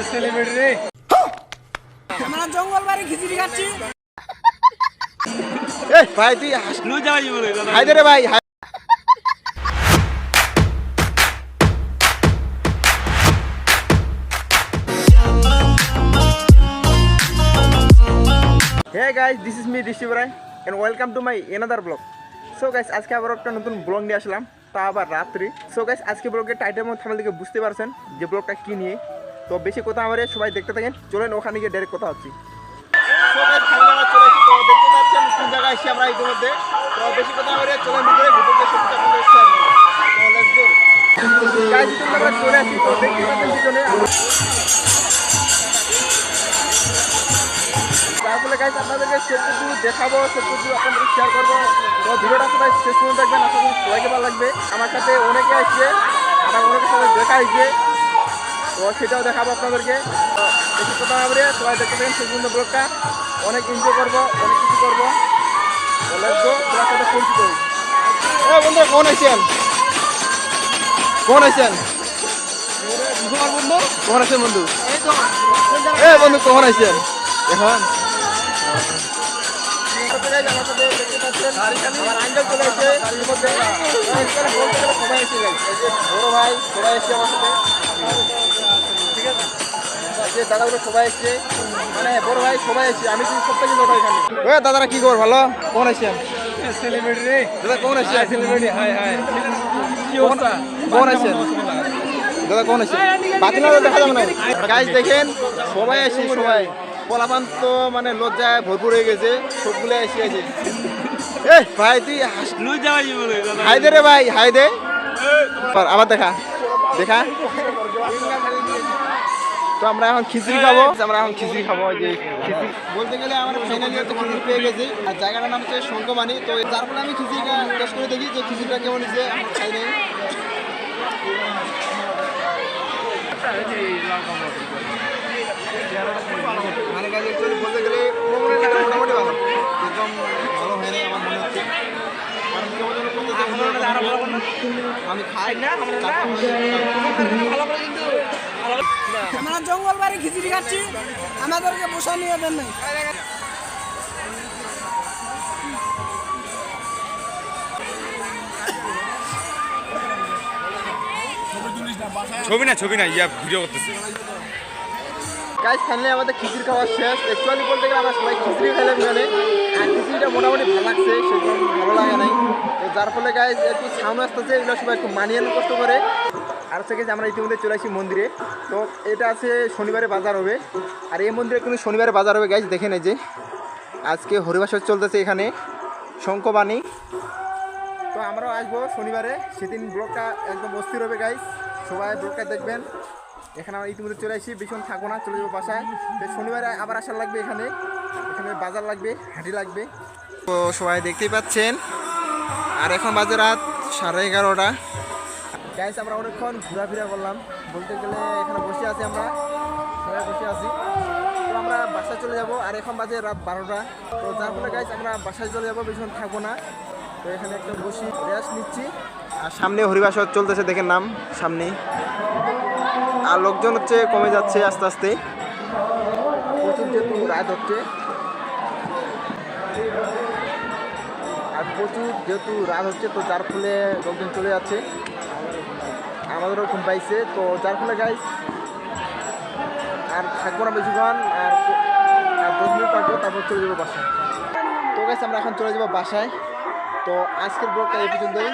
Celebrity রে আমরা জঙ্গল বাড়ি খিচুড়ি খাচ্ছি। এই ভাই তুই লু যাই বলে হাই দে রে ভাই high. Hey guys, this is me Rishi Brai and welcome to my another vlog. So guys, আজকে আবার একটা নতুন ব্লগ নিয়ে আসলাম, তা আবার রাত্রি। সো গাইস, আজকে ব্লগের টাইটেল মধ্যে থামলে দেখে বুঝতে পারছেন যে ব্লগটা কি নিয়ে। তো বেশি কথা আমারে সবাই দেখতে থাকেন, চলেন ওখানে গিয়ে ডাইরেক্ট কথা হচ্ছি। সো গাইস, ফাইনালি আমরা চলে এসেছি। তো দেখতে পাচ্ছেন কোন জায়গায় এসে আমরা ইতিমধ্যে। তো বেশি কথা আমারে চলেন ভিতরে সবটা আপনাদের শেয়ার করব। তো লেটস গো গাইস, ইতিমধ্যে আমরা চলে আসি। তো দেখতে পাচ্ছেন পিছনে তারপরে গাইস আপনাদেরকে সবকিছু দেখাবো, সবকিছু আপনাদের শেয়ার করবো। তো ভিডিওটা সবাই শেষ পর্যন্ত দেখবেন, আশা করি সবাইকে ভালো লাগবে। আমার সাথে অনেকে আসছে, আমার অনেকের সাথে দেখা হয়েছে, তো সেটাও দেখাবো আপনাদেরকে। তো বেশি কথা হবে, সবাই দেখতে থাকেন শেষ পর্যন্ত ব্লগটা। অনেক এনজয় করবো, অনেক কিছু করবো। তো লেটস গো, সবার সাথে পরিচিত হই। বন্ধু কখন আছেন? কখন আছেন বন্ধু? কখন আছেন বন্ধু? বন্ধু কখন আছেন এখন? আমার সাথে দেখতে পাচ্ছেন আমার আঙ্কেল চলে এসে, সবাই এসে যায়, বড় ভাই সবাই এসছে আমার সাথে, ঠিক আছে? যে দাদাগুলো সবাই এসছে, মানে বড় ভাই সবাই এসছে, আমি কিন্তু সব থেকে ছোট এখানে। দাদারা কি খবর? ভালো? কখন আসছেন? সেলিব্রিটি রে দাদা কখন আসছেন? সেলিব্রিটি হাই হাই কি অবস্থা? কখন আসছেন দাদা? কখন আসছেন? বাতিল দেখা যাবে না গাইজ, দেখেন সবাই আসছে, সবাই পোলাপান তো মানে লজ্জায় ভরপুর হয়ে গেছে, সবগুলো এসে আছে। ভাই তুই লু যাই বলে হাই দে রে ভাই, হাই দে। আবার দেখা দেখা। তো আমরা এখন খিচুড়ি খাবো, যে খিচুড়ি বলতে গেলে আমরা ফাইনালি একটা খিচুড়ি পেয়ে গেছি। আর জায়গাটার নাম হচ্ছে শঙ্কমানি। তো যার ফলে আমি খিচুড়িটা টেস্ট করে দেখি যে খিচুড়িটা কেমন হচ্ছে। আমার খাই নেই, মানে কাজ অ্যাকচুয়ালি বলতে গেলে মোটামুটি ভালো, একদম ভালো হয়নি আমার মনে হচ্ছে। আমি খাই না, আমরা জঙ্গল বাড়ি খিচুড়ি খাচ্ছি, আমাদেরকে বসা নিয়ে দেন নাই। ছবি না ইয়া ভিডিও করতেছে। গাইস ফাইনালি আমাদের খিচুড়ি খাওয়া শেষ। অ্যাকচুয়ালি বলতে গেলে আমরা সবাই খিচুড়ি খেলাম এখানে, আর খিচুড়িটা মোটামুটি ভালো লাগছে, সেরকম ভালো লাগে নাই। তো যার ফলে গাইস একটু সাউন্ড আসতেছে, এগুলো সবাই একটু মানিয়ে কষ্ট করে। আর হচ্ছে যে আমরা ইতিমধ্যে চলে আসি মন্দিরে। তো এটা আছে শনিবারে বাজার হবে, আর এই মন্দিরে কিন্তু শনিবারে বাজার হবে গাইস। দেখেন এই যে আজকে হরিবাসর চলতেছে এখানে শঙ্কবাণী। তো আমরাও আসবো শনিবারে, সেদিন ব্লগটা একদম অস্থির হবে গাইস, সবাই ব্লগটা দেখবেন। এখানে আমরা ইতিমধ্যে চলে আসি, বেশিক্ষণ থাকবো না, চলে যাবো বাসায়। তো শনিবারে আবার আসার লাগবে, এখানে বাজার লাগবে, হাঁটি লাগবে। তো সবাই দেখতেই পাচ্ছেন, আর এখন বাজে রাত 11:30। গাইস আমরা অনেকক্ষণ ঘোরাফেরা করলাম, বলতে গেলে এখানে বসে আছি, আমরা সবাই বসে আছি। তো আমরা বাসায় চলে যাব, আর এখন বাজে রাত 12টা। তো যার ফলে গাইস আমরা বাসায় চলে যাবো, বেশিক্ষণ থাকবো না। তো এখানে একটা বসি রেস্ট নিচ্ছি। আর সামনে হরিবাসর চলতেছে, দেখেন নাম সামনে। আর লোকজন হচ্ছে কমে যাচ্ছে আস্তে আস্তে, প্রচুর যেহেতু রাত হচ্ছে, তো যার ফলে লোকজন চলে যাচ্ছে, আমাদেরও ঘুম পাইছে। তো যার ফলে গাইস আর থাকবো না বেশিক্ষণ, আর 10 মিনিট থাকবো, তারপর চলে যাবো বাসায়। তো গাইস আমরা এখন চলে যাবো বাসায়। তো আজকের ব্লগটা এই পর্যন্তই।